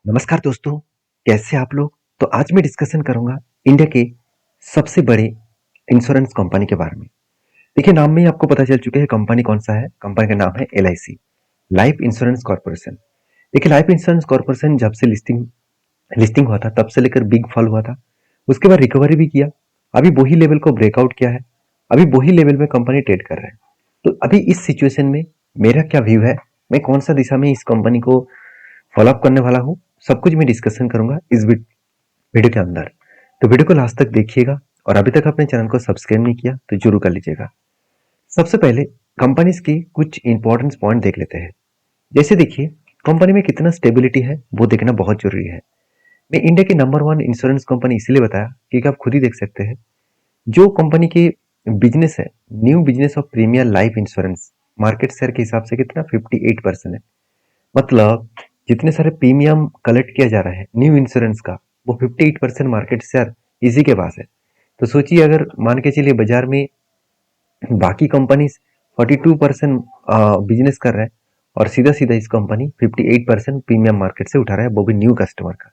नमस्कार दोस्तों, कैसे आप लोग? तो आज मैं डिस्कशन करूंगा इंडिया के सबसे बड़े इंश्योरेंस कंपनी के बारे में। देखिए, नाम में ही आपको पता चल चुके हैं कंपनी कौन सा है। कंपनी का नाम है LIC, लाइफ इंश्योरेंस कॉर्पोरेशन। देखिए, लाइफ इंश्योरेंस कॉर्पोरेशन जब से लिस्टिंग लिस्टिंग हुआ था तब से लेकर बिग फॉल हुआ था। उसके बाद रिकवरी भी किया। अभी वही लेवल को ब्रेकआउट किया है। अभी वही लेवल में कंपनी ट्रेड कर रहा है। तो अभी इस सिचुएशन में मेरा क्या व्यू है, मैं कौन सा दिशा में इस कंपनी को फॉलो अप करने वाला हूँ, सब कुछ मैं डिस्कशन करूंगा इस वीडियो के अंदर। तो वीडियो को लास्ट तक देखिएगा और अभी तक अपने चैनल को सब्सक्राइब नहीं किया तो जरूर कर लीजिएगा। सबसे पहले कंपनीज की कुछ इंपॉर्टेंट पॉइंट देख लेते हैं। जैसे देखिए, कंपनी में कितना स्टेबिलिटी है वो देखना बहुत जरूरी है। मैं इंडिया की नंबर वन इंश्योरेंस कंपनी इसलिए बताया क्योंकि आप खुद ही देख सकते हैं जो कंपनी की बिजनेस है, new business of premier life insurance, market share के हिसाब से कितना 58% है। मतलब जितने सारे प्रीमियम कलेक्ट किया जा रहा है न्यू इंश्योरेंस का, वो 58% मार्केट शेयर इसी के पास है। तो सोचिए, अगर मान के चलिए बाजार में बाकी कंपनी 42% बिजनेस कर रहा है और सीधा सीधा इस कंपनी 58% प्रीमियम मार्केट से उठा रहा है, वो भी न्यू कस्टमर का।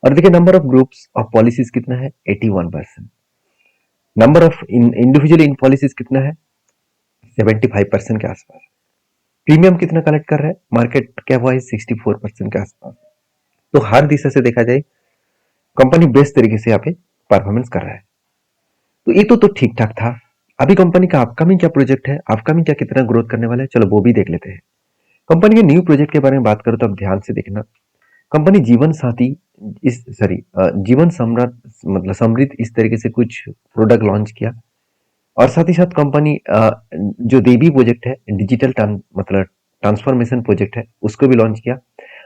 और देखिए, number of groups of policies कितना है, 81%। Number of individual in policies कितना है, 75% के आसपास। प्रीमियम कितना कलेक्ट कर रहा है, मार्केट क्या हुआ है, 64% के आसपास। तो हर दिशा से देखा जाए कंपनी बेस्ट तरीके से यहाँ पे परफॉर्मेंस कर रहा है। तो ये तो ठीक ठाक था। अभी कंपनी का अपकमिंग क्या प्रोजेक्ट है, अपकमिंग क्या कितना ग्रोथ करने वाला है, चलो वो भी देख लेते हैं। कंपनी के न्यू प्रोजेक्ट के बारे में बात करो तो अब ध्यान से देखना। कंपनी जीवन साथी इस सॉरी जीवन सम्राट मतलब समृद्ध इस तरीके से कुछ प्रोडक्ट लॉन्च किया। और साथ ही साथ कंपनी जो देवी प्रोजेक्ट है, डिजिटल मतलब ट्रांसफॉर्मेशन प्रोजेक्ट है, उसको भी लॉन्च किया।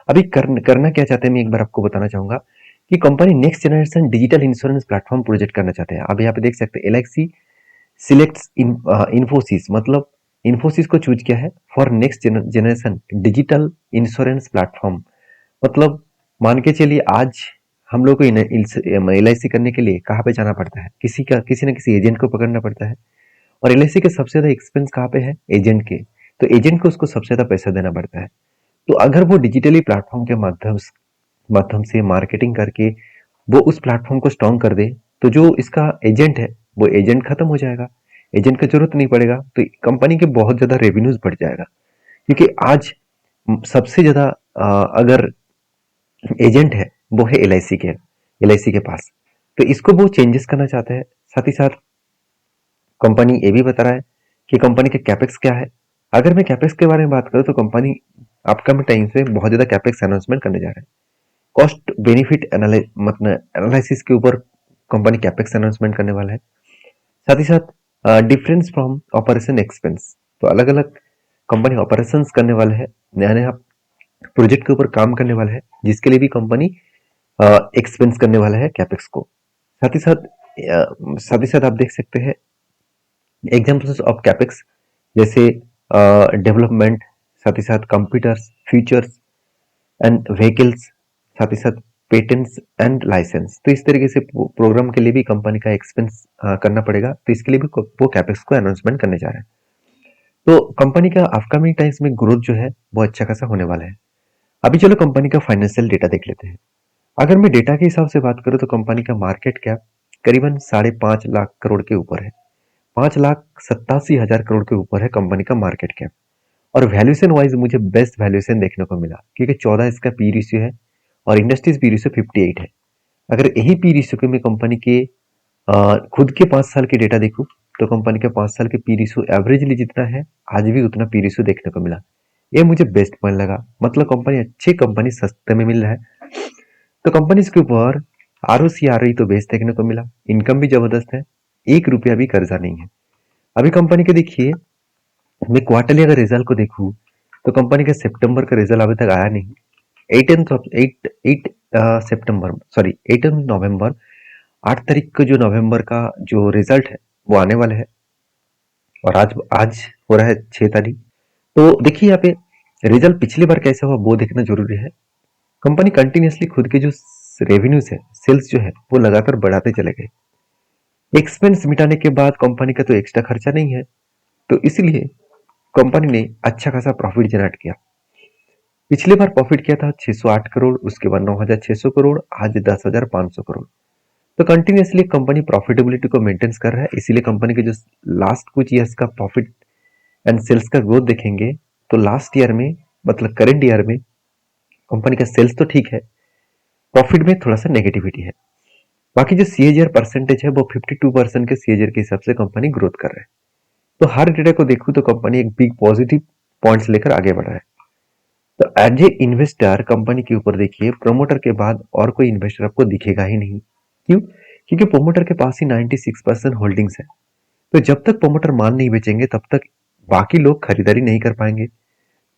अभी करना क्या चाहते हैं, मैं एक बार आपको बताना चाहूंगा कि company next generation digital insurance platform project करना चाहते हैं। अब यहाँ पे देख सकते हैं LIC सिलेक्ट्स इन्फोसिस, मतलब इन्फोसिस को चूज किया है for next generation digital insurance platform. मतलब मान के चलिए, आज हम लोग को LIC करने के लिए कहाँ पे जाना पड़ता है, किसी न किसी एजेंट को पकड़ना पड़ता है। और LIC के सबसे ज्यादा एक्सपेंस कहाँ पे है, एजेंट के। तो एजेंट को उसको सबसे ज्यादा पैसा देना पड़ता है। तो अगर वो डिजिटली प्लेटफॉर्म के माध्यम से मार्केटिंग करके वो उस प्लेटफॉर्म को स्ट्रॉन्ग कर दे, तो जो इसका एजेंट है वो एजेंट खत्म हो जाएगा, एजेंट का जरूरत नहीं पड़ेगा, तो कंपनी के बहुत ज्यादा रेवेन्यूज बढ़ जाएगा। क्योंकि आज सबसे ज्यादा अगर एजेंट है वो है LIC के पास। तो इसको वो चेंजेस करना चाहते हैं। साथ ही साथ कंपनी ये भी बता रहा है कि कंपनी के कैपेक्स क्या है। अगर मैं कैपेक्स के बारे में बात करूं तो कंपनी अपकमिंग टाइम्स में बहुत ज्यादा कैपेक्स अनाउंसमेंट करने जा रहा है। कॉस्ट बेनिफिट मतलब एनालिसिस के ऊपर कंपनी कैपेक्स अनाउंसमेंट करने वाला है। साथ ही साथ डिफरेंस फ्रॉम ऑपरेशन एक्सपेंस, तो अलग अलग कंपनी ऑपरेशंस करने वाला है, नया नया प्रोजेक्ट के ऊपर काम करने वाला है, जिसके लिए भी कंपनी एक्सपेंस करने वाला है कैपेक्स को। साथ ही साथ आप देख सकते हैं एग्जाम्पल्स ऑफ कैपेक्स, जैसे डेवलपमेंट, साथ ही साथ कंप्यूटर्स, फीचर्स एंड व्हीकल्स, साथ ही साथ पेटेंट्स एंड लाइसेंस। तो इस तरीके से प्रोग्राम के लिए भी कंपनी का एक्सपेंस करना पड़ेगा, तो इसके लिए भी वो कैपेक्स को अनाउंसमेंट करने जा रहे हैं। तो कंपनी का अपकमिंग टाइम्स में ग्रोथ जो है वो अच्छा खासा होने वाला है। अभी चलो कंपनी का फाइनेंशियल डेटा देख लेते हैं। अगर मैं डेटा के हिसाब से बात करूं तो कंपनी का मार्केट कैप करीबन 5.5 लाख करोड़ के ऊपर है। 5,87,000 करोड़ के ऊपर है कंपनी का मार्केट कैप। और वैल्यूएशन वाइज मुझे बेस्ट वैल्यूएशन देखने को मिला, क्योंकि 14 इसका पी रेशियो है और इंडस्ट्रीज पी रेशियो 58 है। अगर यही पी रेशियो के मैं कंपनी के खुद के 5 साल के डेटा देखूं तो कंपनी के 5 साल के पी रेशियो एवरेजली जितना है आज भी उतना पी रेशियो देखने को मिला। ये मुझे बेस्ट पॉइंट लगा, मतलब कंपनी अच्छी, कंपनी सस्ते में मिल रहा है। तो कंपनी के ऊपर ROC तो बेस्ट देखने को मिला, इनकम भी जबरदस्त है, 1 रुपया भी कर्जा नहीं है। अभी कंपनी के देखिए, मैं क्वार्टरली अगर रिजल्ट को देखूं तो कंपनी का सितंबर का रिजल्ट अभी तक आया नहीं। 18 नवंबर, 8 तारीख को जो नवंबर का जो रिजल्ट है वो आने वाला है। और आज आज हो रहा है 6 तारीख। तो देखिए यहाँ पे रिजल्ट पिछली बार कैसा हुआ वो देखना जरूरी है। कंपनी कंटिन्यूसली खुद के जो रेवेन्यूज है, सेल्स जो है वो लगातार बढ़ाते चले गए। एक्सपेंस मिटाने के बाद कंपनी का तो एक्स्ट्रा खर्चा नहीं है, तो इसलिए कंपनी ने अच्छा खासा प्रॉफिट जनरेट किया। पिछली बार प्रॉफिट किया था 608 करोड़, उसके बाद 9,600 करोड़, आज 10,500 करोड़। तो कंटिन्यूअसली कंपनी प्रॉफिटेबिलिटी को मेंटेन कर रहा है, इसीलिए कंपनी के जो लास्ट कुछ ईयर्स का प्रॉफिट एंड सेल्स का ग्रोथ देखेंगे तो लास्ट ईयर में मतलब करंट ईयर में कंपनी का सेल्स तो ठीक है, प्रॉफिट में थोड़ा सा नेगेटिविटी है। बाकी जो सीएजीआर परसेंटेज है वो 52% के सीएजीआर के हिसाब से कंपनी ग्रोथ कर रहा है। तो हर डेटा को देखूं तो कंपनी एक बिग पॉजिटिव पॉइंट्स लेकर आगे बढ़ रहा है। तो एज ए इन्वेस्टर कंपनी के ऊपर देखिए, प्रोमोटर के बाद और कोई इन्वेस्टर आपको दिखेगा ही नहीं। क्यों? क्योंकि प्रोमोटर के पास ही 96% होल्डिंग्स है। तो जब तक प्रोमोटर माल नहीं बेचेंगे तब तक बाकी लोग खरीदारी नहीं कर पाएंगे।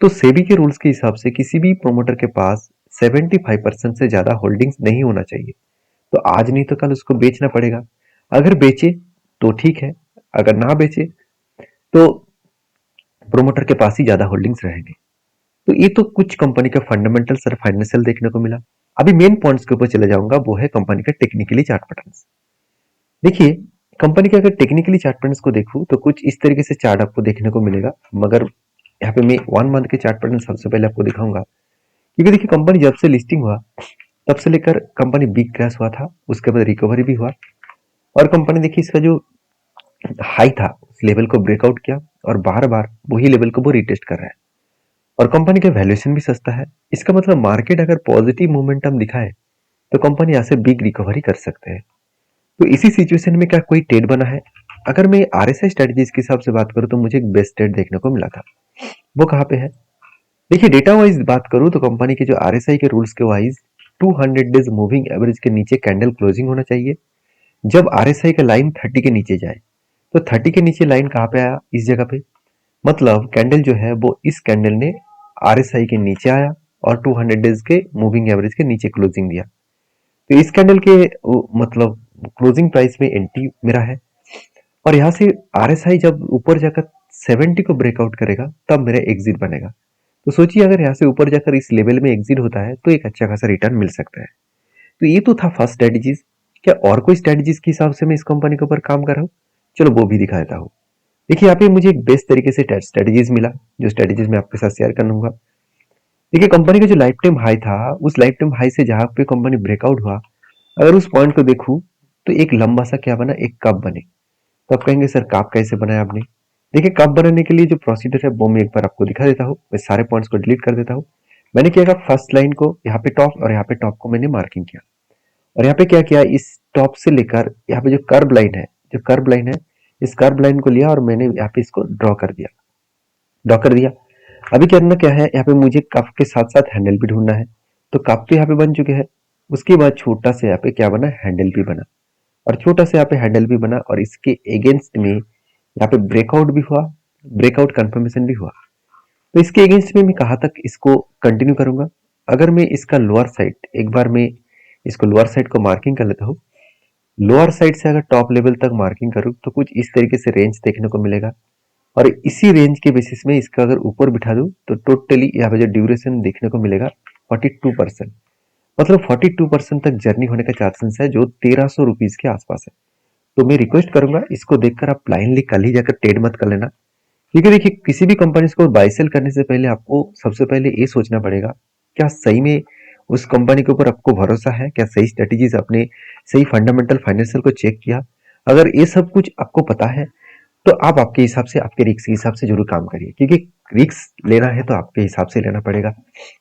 तो सेबी के रूल्स के हिसाब से किसी भी प्रोमोटर के पास 75% से ज्यादा होल्डिंग्स नहीं होना चाहिए। तो आज नहीं तो कल उसको बेचना पड़ेगा। अगर बेचे तो ठीक है, अगर ना बेचे तो प्रोमोटर के पास ही ज्यादा होल्डिंग्स रहेंगे। तो ये तो कुछ कंपनी का फंडामेंटल्स और फाइनेंशियल देखने को मिला। अभी मेन पॉइंट्स के ऊपर चले जाऊंगा, वो है कंपनी का टेक्निकली चार्ट पैटर्न्स। देखिए, कंपनी के अगर टेक्निकली चार्ट पैटर्न्स को देखूं तो कुछ इस तरीके से चार्ट आपको देखने को मिलेगा, मगर यहाँ पे मैं 1 मंथ के चार्ट पैटर्न सबसे पहले आपको दिखाऊंगा। क्योंकि देखिए, कंपनी जब से लिस्टिंग हुआ तब से लेकर कंपनी बिग क्रैश हुआ था, उसके बाद रिकवरी भी हुआ, और कंपनी देखिए इसका जो हाई था उस लेवल को ब्रेकआउट किया और बार बार वही लेवल को वो रिटेस्ट कर रहा है। और कंपनी का वैल्यूएशन भी सस्ता है। इसका मतलब मार्केट अगर पॉजिटिव मोमेंटम दिखाए तो कंपनी यहाँ से बिग रिकवरी कर सकते हैं। तो इसी सिचुएशन में क्या कोई ट्रेड बना है? अगर मैं आरएसआई स्ट्रेटजीज के हिसाब से बात करूं तो मुझे एक बेस्ट ट्रेड देखने को मिला था। वो कहाँ पे है? देखिए, डेटा वाइज बात करूं तो कंपनी के जो आरएसआई के रूल्स के वाइज 200 डेज मूविंग एवरेज के नीचे कैंडल क्लोजिंग होना चाहिए। जब आरएसआई का लाइन 30 के नीचे जाए तो 30 के नीचे लाइन कहाँ पे आया? इस जगह पे। मतलब कैंडल जो है वो इस कैंडल ने आरएसआई के नीचे आया और 200 डेज के मूविंग एवरेज के नीचे क्लोजिंग दिया। तो इस कैंडल के मतलब क्लोजिंग प्राइस में एंट्री मेरा है, और यहाँ से आरएसआई जब ऊपर जाकर 70 को ब्रेकआउट करेगा तब मेरा एग्जिट बनेगा। तो सोचिए, अगर यहाँ से ऊपर जाकर इस लेवल में एग्जिट होता है तो एक अच्छा खासा रिटर्न मिल सकता है। तो ये तो था फर्स्ट स्ट्रेटेजीज। क्या और कोई स्ट्रेटेजीज के हिसाब से मैं इस कंपनी के ऊपर काम कर रहा हूँ? चलो वो भी दिखा देता हूँ। देखिए, यहाँ पे मुझे एक बेस्ट तरीके से स्ट्रेटेजीज मिला, जो स्ट्रेटेजीज मैं आपके साथ शेयर करूंगा। देखिए, कंपनी का जो लाइफ टाइम हाई था, उस लाइफ टाइम हाई से जहां पे कंपनी ब्रेकआउट हुआ, अगर उस पॉइंट को देखूं तो एक लंबा सा क्या बना, एक कप बने। तो आप कहेंगे सर कप कैसे बनाया आपने? देखिए, कप बनाने के लिए जो प्रोसीजर है वो मैं एक बार आपको दिखा देता हूँ। मैं सारे पॉइंट्स को डिलीट कर देता हूँ। मैंने क्या किया, फर्स्ट लाइन को यहाँ पे टॉप और यहाँ पे टॉप को मैंने मार्किंग किया, और यहाँ पे क्या किया, इस टॉप से लेकर यहाँ पे जो कर्व लाइन है, जो कर्व लाइन है, इस कर्व लाइन को लिया और मैंने यहाँ पे इसको ड्रॉ कर दिया। अभी करना क्या है, यहाँ पे मुझे कप के साथ साथ हैंडल भी ढूंढना है। तो कप तो यहाँ पे बन चुके हैं। उसके बाद छोटा से यहाँ पे क्या बना, हैंडल भी बना, और छोटा से यहाँ पे हैंडल भी बना, और इसके अगेंस्ट में यहाँ पे ब्रेकआउट भी हुआ, ब्रेकआउट कंफर्मेशन भी हुआ। तो इसके अगेंस्ट में मैं कहाँ तक इसको कंटिन्यू करूंगा? अगर मैं इसका लोअर साइड, एक बार मैं इसको लोअर साइड को मार्किंग कर लेता हूँ। लोअर साइड से अगर टॉप लेवल तक मार्किंग करूँ तो कुछ इस तरीके से रेंज देखने को मिलेगा, और इसी रेंज के बेसिस में इसका अगर ऊपर बिठा दूं तो टोटली यहाँ पे जो ड्यूरेशन देखने को मिलेगा 42%। मतलब 42% तक जर्नी होने का चांसेस है, जो 1300 रुपीज के आसपास है। तो मैं रिक्वेस्ट करूंगा, इसको देखकर आप ब्लाइंडली कल ही जाकर ट्रेड मत कर लेना। क्योंकि देखिए, किसी भी कंपनी को बाय सेल करने से पहले आपको सबसे पहले ये सोचना पड़ेगा, क्या सही में उस कंपनी के ऊपर आपको भरोसा है? क्या सही स्ट्रेटेजीज अपने सही फंडामेंटल फाइनेंशियल को चेक किया? अगर ये सब कुछ आपको पता है तो आप आपके हिसाब से, आपके रिस्क के हिसाब से जरूर काम करिए, क्योंकि रिस्क लेना है तो आपके हिसाब से लेना पड़ेगा।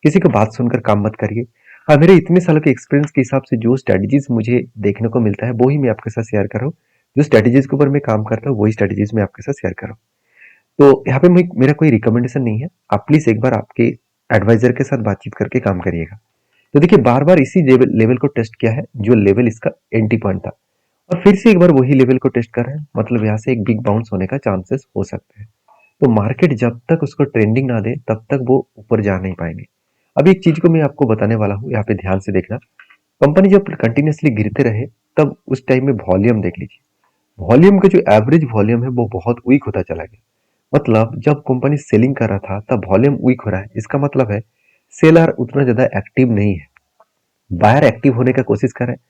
किसी को बात सुनकर काम मत करिए। हाँ, मेरे इतने सालों के एक्सपीरियंस के हिसाब से जो स्ट्रेटेजीज मुझे देखने को मिलता है वो ही मैं आपके साथ शेयर कर रहा हूँ। जो स्ट्रेटेजीज के ऊपर मैं काम करता हूँ वही स्ट्रेटेजीज मैं आपके साथ शेयर कर रहा हूँ। तो यहाँ पे मेरा कोई रिकमेंडेशन नहीं है, आप प्लीज एक बार आपके एडवाइजर के साथ बातचीत करके काम करिएगा। तो देखिए, बार बार इसी लेवल को टेस्ट किया है, जो लेवल इसका एंट्री पॉइंट था, और फिर से एक बार वही लेवल को टेस्ट कर रहे हैं। मतलब यहाँ से एक बिग बाउंस होने का चांसेस हो सकते हैं। तो मार्केट जब तक उसको ट्रेंडिंग ना दे तब तक वो ऊपर जा नहीं पाएंगे। अब एक चीज को मैं आपको बताने वाला हूँ, यहाँ पे ध्यान से देखना। कंपनी जब कंटिन्यूसली गिरते रहे तब उस टाइम में वॉल्यूम देख लीजिए। वॉल्यूम का जो एवरेज वॉल्यूम है वो बहुत वीक होता चला गया। मतलब जब कंपनी सेलिंग कर रहा था तब वॉल्यूम वीक हो रहा है, इसका मतलब है सेलर उतना ज्यादा एक्टिव नहीं है, बायर एक्टिव होने का कोशिश कर रहे हैं।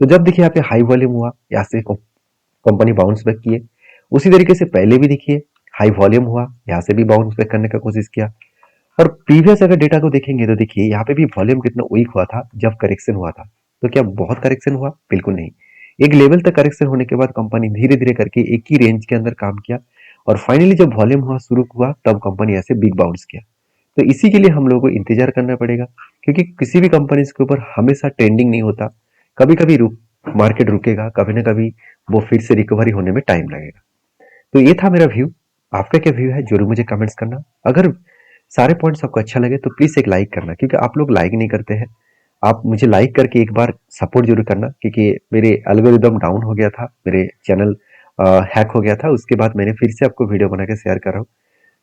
तो जब देखिए यहाँ पे हाई वॉल्यूम हुआ, यहाँ से कंपनी बाउंस बैक किए। उसी तरीके से पहले भी देखिए हाई वॉल्यूम हुआ, यहाँ से भी बाउंस बैक करने का कोशिश किया। और प्रीवियस अगर डेटा को देखेंगे तो देखिए यहाँ पे भी वॉल्यूम कितना वीक हुआ था जब करेक्शन हुआ था। तो क्या बहुत करेक्शन हुआ? बिल्कुल नहीं। एक लेवल तक करेक्शन होने के बाद कंपनी धीरे-धीरे करके एक ही रेंज के अंदर काम किया और फाइनली जब वॉल्यूम हुआ शुरू हुआ तब कंपनी ऐसे बिग बाउंस किया। तो इसी के लिए हम लोगों को इंतजार करना पड़ेगा क्योंकि किसी भी कंपनी के ऊपर हमेशा ट्रेंडिंग नहीं होता। कभी-कभी मार्केट रुकेगा, कभी ना कभी वो फिर से रिकवरी होने में टाइम लगेगा। तो ये था मेरा व्यू। आपका क्या व्यू है जरूर मुझे कमेंट्स करना। अगर सारे पॉइंट्स आपको अच्छा लगे तो प्लीज एक लाइक करना क्योंकि आप लोग लाइक नहीं करते हैं। आप मुझे लाइक करके एक बार सपोर्ट जरूर करना क्योंकि मेरे एल्गोरिदम डाउन हो गया था, मेरे चैनल हैक हो गया था, उसके बाद मैंने फिर से आपको वीडियो बना के शेयर कर रहा हूँ।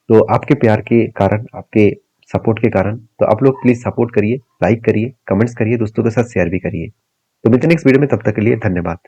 तो आपके प्यार के कारण, आपके सपोर्ट के कारण, तो आप लोग प्लीज सपोर्ट करिए, लाइक करिए, कमेंट्स करिए, दोस्तों के साथ शेयर भी करिए। तो मिलते हैं नेक्स्ट वीडियो में, तब तक के लिए धन्यवाद।